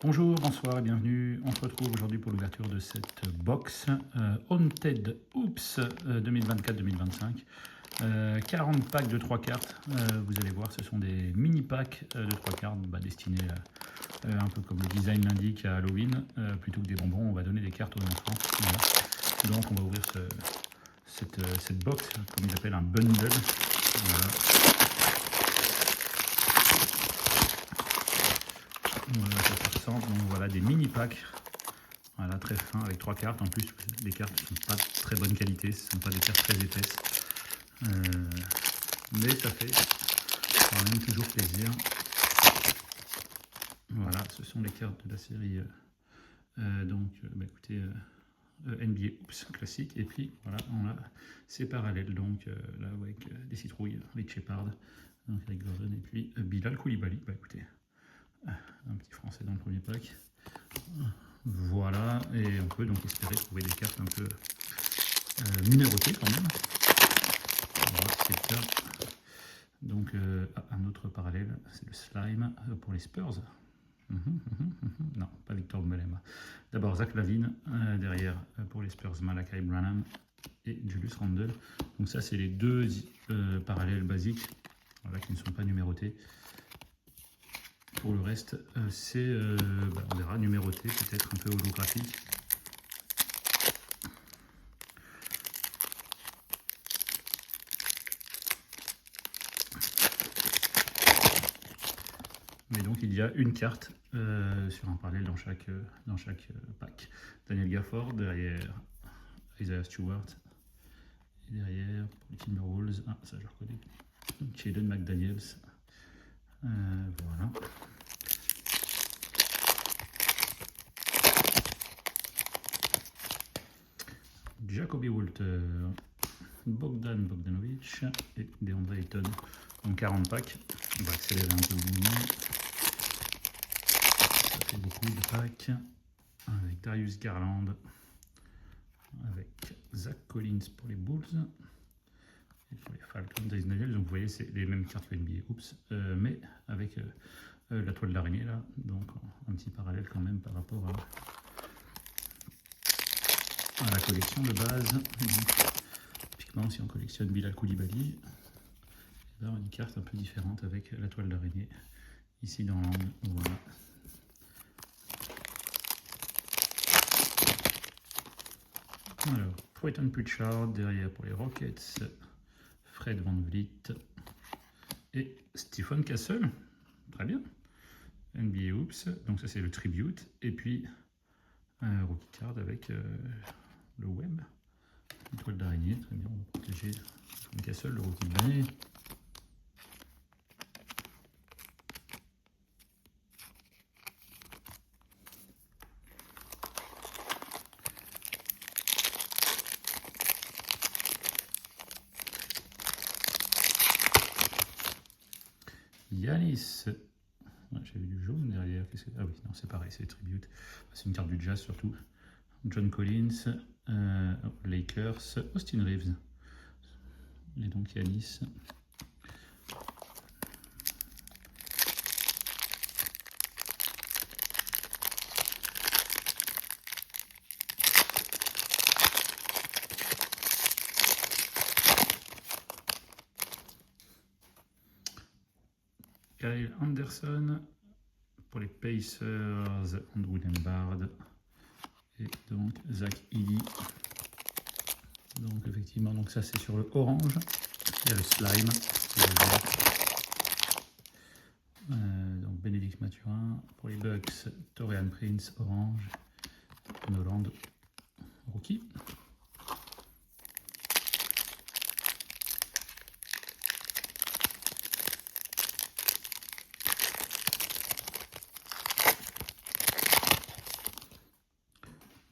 Bonjour, bonsoir et bienvenue. On se retrouve aujourd'hui pour l'ouverture de cette box Haunted Hoops 2024-2025. 40 packs de 3 cartes. Vous allez voir, ce sont des mini packs de 3 cartes destinés un peu comme le design l'indique à Halloween. Plutôt que des bonbons, on va donner des cartes aux enfants. Voilà. Donc on va ouvrir cette box, comme ils appellent un bundle. Voilà. Voilà, ça ressemble. Donc voilà des mini packs, voilà, très fins avec 3 cartes. En plus, les cartes ne sont pas de très bonne qualité, ce ne sont pas des cartes très épaisses, mais ça fait quand même toujours plaisir. Voilà, ce sont les cartes de la série écoutez, NBA Oops classique. Et puis voilà, on a ces parallèles, donc là avec des citrouilles, avec Shepard, donc avec Gordon, et puis Bilal Koulibaly. Écoutez, un petit français dans le premier pack. Voilà, et on peut donc espérer trouver des cartes un peu numérotées quand même. Voilà, c'est le cas. Donc un autre parallèle, c'est le slime pour les Spurs. Non, pas Victor Mbelema. D'abord Zach Lavine, derrière pour les Spurs Malachi Branham et Julius Randle. Donc ça c'est les deux parallèles basiques, voilà, qui ne sont pas numérotés. Pour le reste, c'est, on verra, numéroté, peut-être un peu holographique. Mais donc il y a une carte sur un parallèle dans chaque pack. Daniel Gafford, derrière Isaiah Stewart, et derrière pour les Timberwolves, ça je reconnais, Jaden McDaniels. Voilà. Jacoby Walter, Bogdan Bogdanovic et DeAndre Ayton. Donc 40 packs. On va accélérer un peu le mouvement. Ça fait beaucoup de packs. Avec Darius Garland, avec Zach Collins pour les Bulls et pour les Falcons d'Israël. Donc vous voyez, c'est les mêmes cartes que NBA Oops, mais avec la toile d'araignée là. Donc un petit parallèle quand même par rapport à la collection de base. Donc, typiquement, si on collectionne Bilal Koulibaly, là on a une carte un peu différente avec la toile d'araignée ici dans l'angle. Voilà. Alors, Peyton Pritchard derrière pour les Rockets, Fred VanVleet et Stephen Castle. Très bien. NBA Oops, donc ça c'est le tribute. Et puis rookie card avec le web, une toile d'araignée. Très bien, on va protéger Stephen Castle, le rookie de l'année. Yanis, j'ai vu du jaune derrière. Ah oui, non, c'est pareil, c'est tribute. C'est une carte du Jazz surtout. John Collins, Lakers, Austin Reeves. Et donc Yanis. Kyle Anderson pour les Pacers, Andrew Nembhard et donc Zach Edey. Donc effectivement, donc ça c'est sur le orange. Il y a le slime. Donc Bénédicte Mathurin pour les Bucks, Taurean Prince orange, Noland rookie.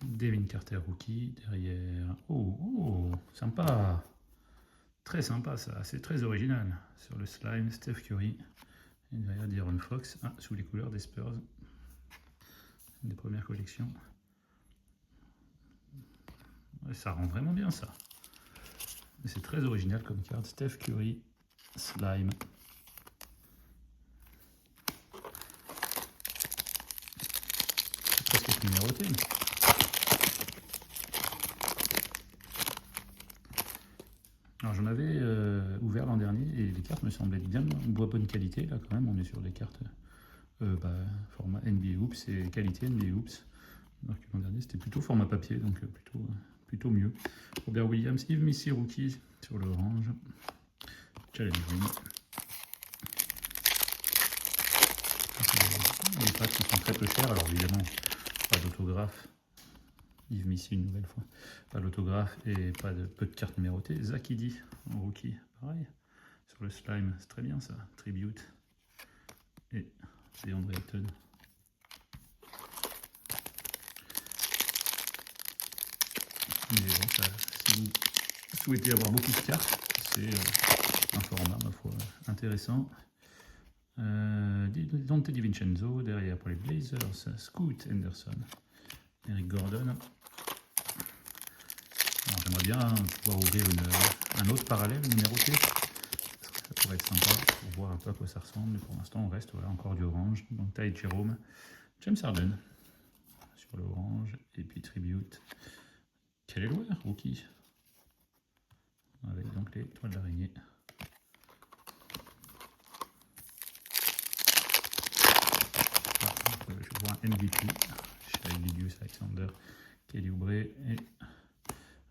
Devin Carter rookie derrière. Oh, sympa. Très sympa ça, c'est très original. Sur le slime, Steph Curry. Et derrière De'Aaron Fox, sous les couleurs des Spurs. Une des premières collections. Ouais, ça rend vraiment bien ça. C'est très original comme carte. Steph Curry, slime. numéroté. Alors j'en avais ouvert l'an dernier et les cartes me semblaient bien de bonne qualité. Là quand même on est sur des cartes format NBA Hoops et qualité NBA Hoops. Alors que l'an dernier c'était plutôt format papier, donc plutôt mieux. Robert Williams, Yves Missy Rookie sur l'orange. Challenge Ring. Les packs qui sont très peu chers, alors évidemment pas d'autographe. Yves Missy une nouvelle fois, pas d'autographe et pas de peu de cartes numérotées. Zakidi en rookie, pareil. Sur le slime, c'est très bien ça. Tribute et DeAndre Ayton. Mais bon, ça, si vous souhaitez avoir beaucoup de cartes, c'est un format, ma foi, intéressant. Dante DiVincenzo, derrière pour les Blazers, Scoot Henderson, Eric Gordon. J'aimerais bien pouvoir ouvrir un autre parallèle numéroté. Ça pourrait être sympa pour voir un peu à quoi ça ressemble. Mais pour l'instant, on reste voilà, encore du orange. Donc Ty Jerome, James Harden sur l'orange. Et puis Tribute. Quel est le rookie? Avec donc les toiles d'araignée. Je vois un MVP. Shai Gilgeous-Alexander, Kelly Oubre et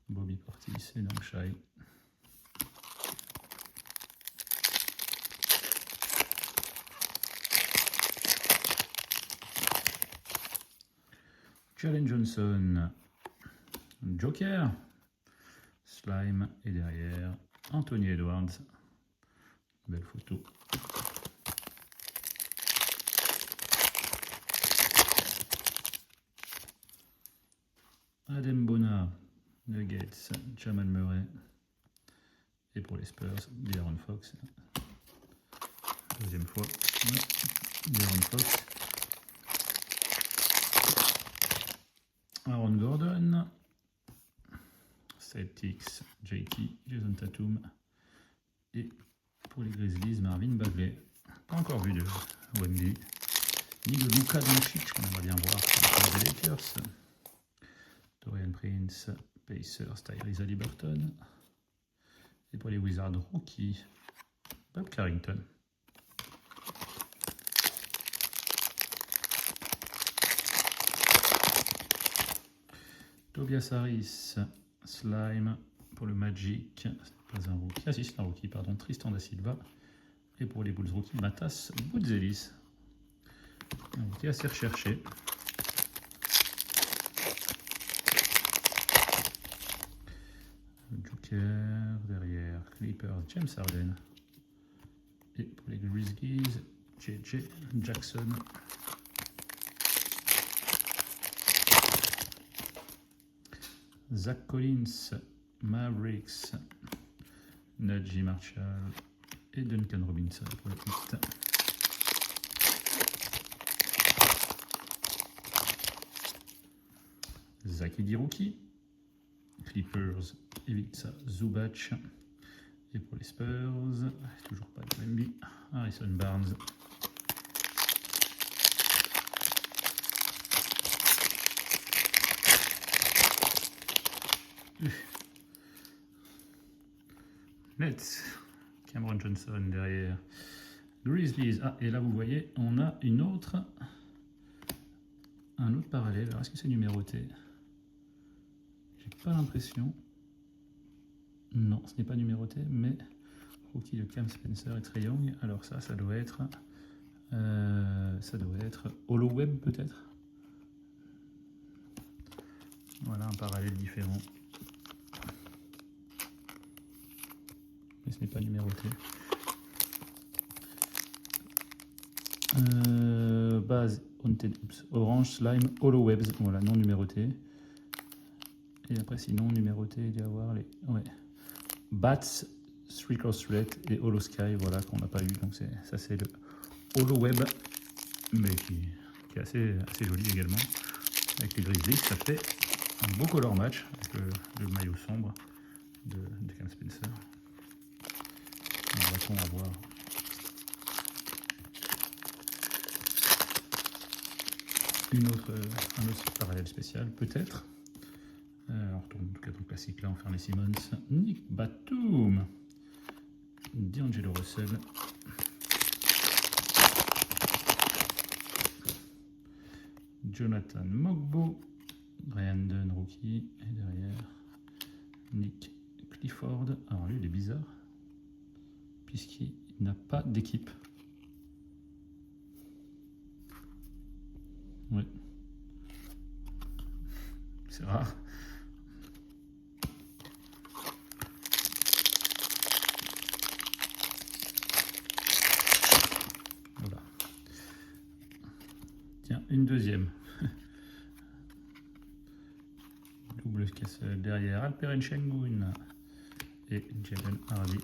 Bobby Portis et donc Shai. Jalen Johnson, Joker, Slime et derrière Anthony Edwards. Belle photo. Adem Bona, Nuggets, Jamal Murray. Et pour les Spurs, De'Aaron Fox. Deuxième fois, De'Aaron Fox. Aaron Gordon. Celtics, JT, Jason Tatum. Et pour les Grizzlies, Marvin Bagley. Pas encore vu de Wemby. Ni de Luka Doncic, qu'on aimerait bien voir pour les Lakers. Dorian Prince, Pacers, Tyrese Haliburton. Et pour les Wizards, rookie, Bob Carrington. Tobias Harris, Slime pour le Magic, pas un rookie, ah si c'est un rookie, pardon, Tristan da Silva. Et pour les Bulls rookie, Matas Boudzelis. Un rookie assez recherché. Joker, derrière Clippers, James Harden. Et pour les Grizzlies, JJ Jackson. Zach Collins, Mavericks, Najee Marshall et Duncan Robinson pour le Heat. Zakidi rookie, Clippers, Ivica Zubac. Et pour les Spurs, toujours pas de Wemby, Harrison Barnes. Nets, Cameron Johnson derrière. Grizzlies, ah et là vous voyez, on a un autre parallèle. Alors est-ce que c'est numéroté? J'ai pas l'impression. Non, ce n'est pas numéroté, mais rookie de Cam Spencer et Trae Young. Alors ça doit être HoloWeb peut-être. Voilà un parallèle différent. Mais ce n'est pas numéroté. Base Haunted Oops, Orange Slime HoloWebs, voilà non numéroté. Et après sinon numéroté il doit y avoir les Bats, 3-Cross Threat et Holo Sky, voilà qu'on n'a pas eu. Donc ça c'est le HoloWeb, mais qui est assez joli également. Avec les Grizzlies, ça fait un beau color match avec le maillot sombre de Cam Spencer. On va voir. un autre parallèle spécial, peut-être. On retourne en tout cas dans le classique là, on fait les Simmons. Nick Batum, D'Angelo Russell, Jonathan Mogbo, Brandon Rookie, et derrière Nick Clifford. Alors lui il est bizarre, puisqu'il n'a pas d'équipe. Oui. C'est rare. Voilà. Tiens, une deuxième. Double Kessel derrière Alperen Sengun et Jalen Hardy.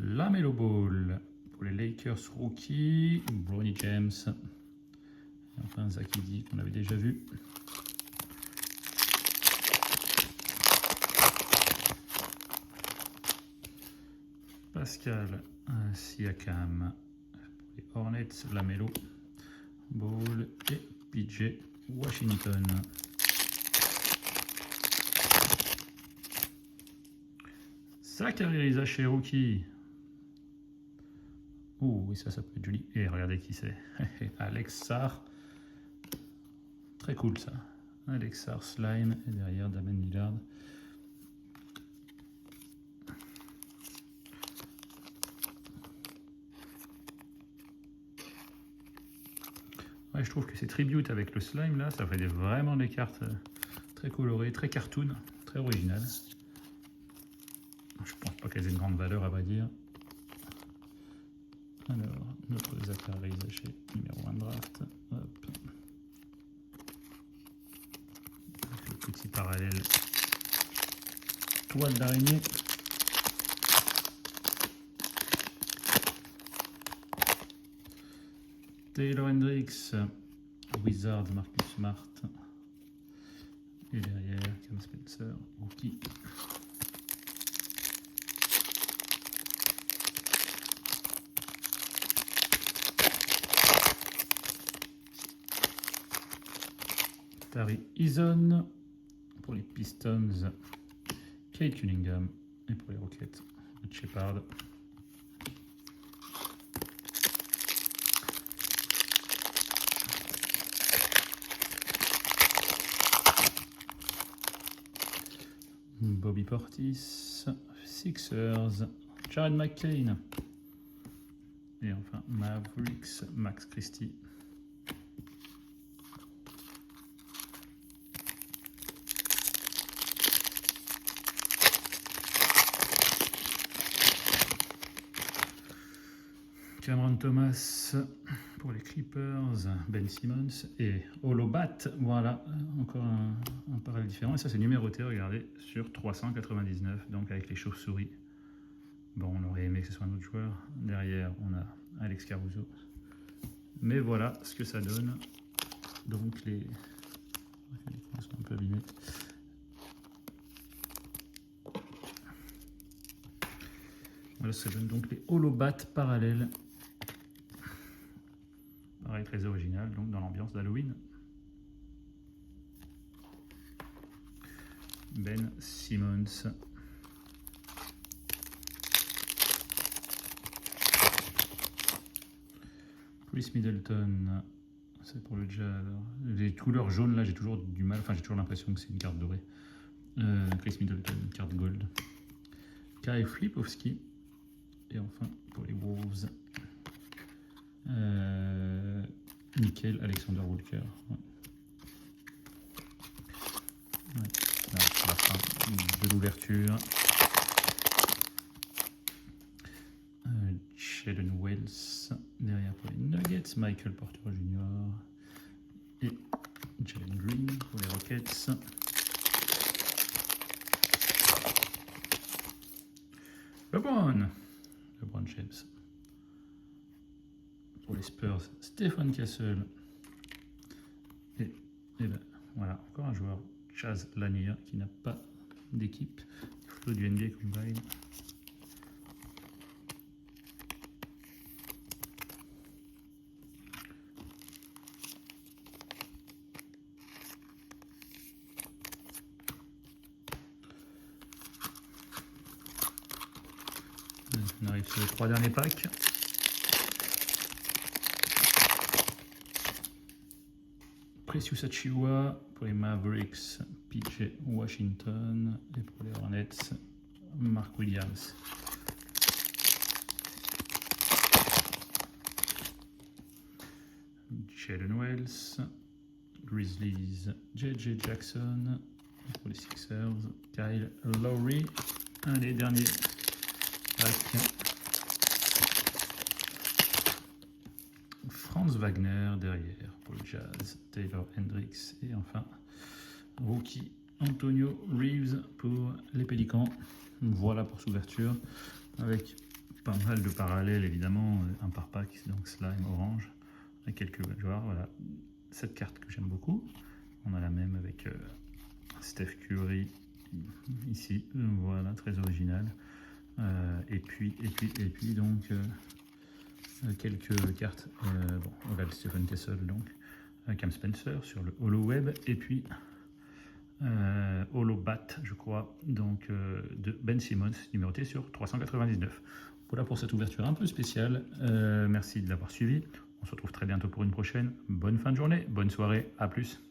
La Melo Ball pour les Lakers rookie, Bronny James. Et enfin Zach Edey qu'on avait déjà vu. Pascal Siakam pour les Hornets, la Melo Ball et PJ Washington. Zachary Rizaché rookie. Oh oui, ça peut être joli. Et regardez qui c'est. Alex Sarr. Très cool ça. Alex Sarr Slime. Et derrière Damian Lillard. Ouais, je trouve que ces tributes avec le slime là, ça fait vraiment des cartes très colorées, très cartoon, très originales. Je pense pas qu'elles aient une grande valeur à vrai dire. Alors, notre Zachary Rizaché, numéro 1 draft. Hop. Avec le petit parallèle toile d'araignée. Taylor Hendricks, Wizard, Marcus Smart. Et derrière, Cam Spencer, rookie. Tari Eason pour les Pistons, Kate Cunningham et pour les Rockets, Shepard. Bobby Portis, Sixers, Jared McCain et enfin Mavericks, Max Christie. Cameron Thomas pour les Clippers, Ben Simmons et Holobat. Voilà, encore un parallèle différent. Et ça, c'est numéroté, regardez, sur 399, donc avec les chauves-souris. Bon, on aurait aimé que ce soit un autre joueur. Derrière, on a Alex Caruso. Mais voilà ce que ça donne. Donc, les coins sont un peu abîmés. Voilà ce que ça donne donc les Holobat parallèles. Pareil, très original, donc dans l'ambiance d'Halloween. Ben Simmons. Chris Middleton, c'est pour le Jazz. Les couleurs jaunes là, j'ai toujours du mal, enfin j'ai toujours l'impression que c'est une carte dorée. Chris Middleton, une carte gold. Kai Flipovski. Et enfin pour les Wolves. Nickel, Alexander Walker. Ouais. Ouais. Là, c'est la fin de l'ouverture. Jalen Wells derrière pour les Nuggets, Michael Porter Jr. et Jalen Green pour les Rockets. LeBron James. Pour les Spurs, Stephen Castle. Et ben, voilà, encore un joueur, Chaz Lanier, qui n'a pas d'équipe. Photo du NBA Combine. reste 3 derniers packs. Precious Achiuwa pour les Mavericks, PJ Washington, et pour les Hornets, Mark Williams. Jalen Wells, Grizzlies, JJ Jackson, pour les Sixers, Kyle Lowry, un des derniers packs. Franz Wagner derrière pour le Jazz, Taylor Hendricks et enfin rookie Antonio Reeves pour les Pélicans. Voilà pour cette ouverture avec pas mal de parallèles évidemment, un par pack, donc slime orange avec quelques joueurs. Voilà, cette carte que j'aime beaucoup. On a la même avec Steph Curry ici, voilà, très original. Et puis donc quelques cartes, bon, on a le Stephen Kessel, donc Cam Spencer sur le Holo Web, et puis Holo Bat, je crois, donc de Ben Simmons, numéroté sur 399. Voilà pour cette ouverture un peu spéciale. Merci de l'avoir suivi. On se retrouve très bientôt pour une prochaine. Bonne fin de journée, bonne soirée, à plus.